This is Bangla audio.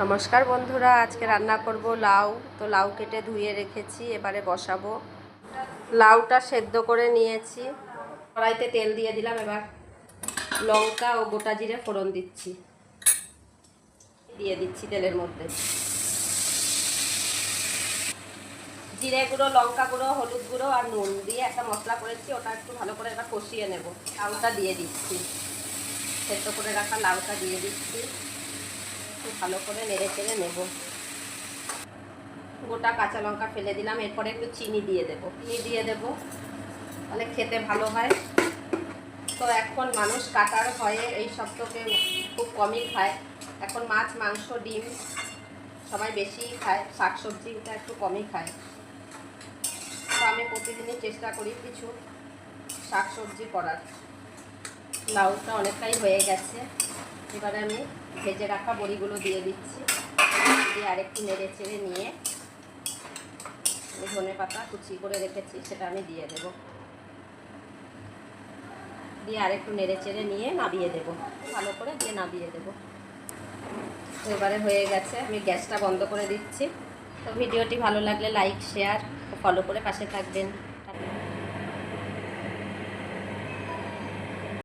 নমস্কার বন্ধুরা, আজকে রান্না করব লাউ। তো লাউ কেটে ধুয়ে রেখেছি, এবারে বসাবো। লাউটা সেদ্ধ করে নিয়েছি, কড়াইতে তেল দিয়ে দিলাম। এবার লঙ্কা ও গোটা জিরে ফোড়ন দিচ্ছি, দিয়ে দিচ্ছি তেলের মধ্যে জিরে গুঁড়ো, লঙ্কা গুঁড়ো, হলুদ গুঁড়ো আর নুন দিয়ে একটা মশলা করেছি, ওটা একটু ভালো করে এবার কষিয়ে নেব। লাউটা দিয়ে দিচ্ছি, সেদ্ধ করে রাখা লাউটা দিয়ে দিচ্ছি, একটু ভালো করে নেড়ে চেড়ে নেব। গোটা কাঁচা লঙ্কা ফেলে দিলাম, এরপরে একটু চিনি দিয়ে দেবো। তাহলে খেতে ভালো হয়। তো এখন মানুষ কাটার ভয়ে এই সব তোকে খুব কমই খায়। এখন মাছ, মাংস, ডিম সবাই বেশিই খায়, শাকসবজিটা একটু কমই খায়। তো আমি প্রতিদিনই চেষ্টা করি কিছু শাকসবজি করার। লাউটা অনেকটাই হয়ে গেছে, এবারে আমি ভেজে রাখা বড়িগুলো দিয়ে দিচ্ছি, দিয়ে আরেকটু নেড়ে চেড়ে নিয়ে ধনে পাতা কুচি করে রেখেছি সেটা আমি দিয়ে দেব, দিয়ে আরেকটু নেড়ে চেড়ে নিয়ে নাবিয়ে দেব, ভালো করে দিয়ে নাবিয়ে দেব। তো এবারে হয়ে গেছে, আমি গ্যাসটা বন্ধ করে দিচ্ছি। তো ভিডিওটি ভালো লাগলে লাইক, শেয়ার ও ফলো করে পাশে থাকবেন।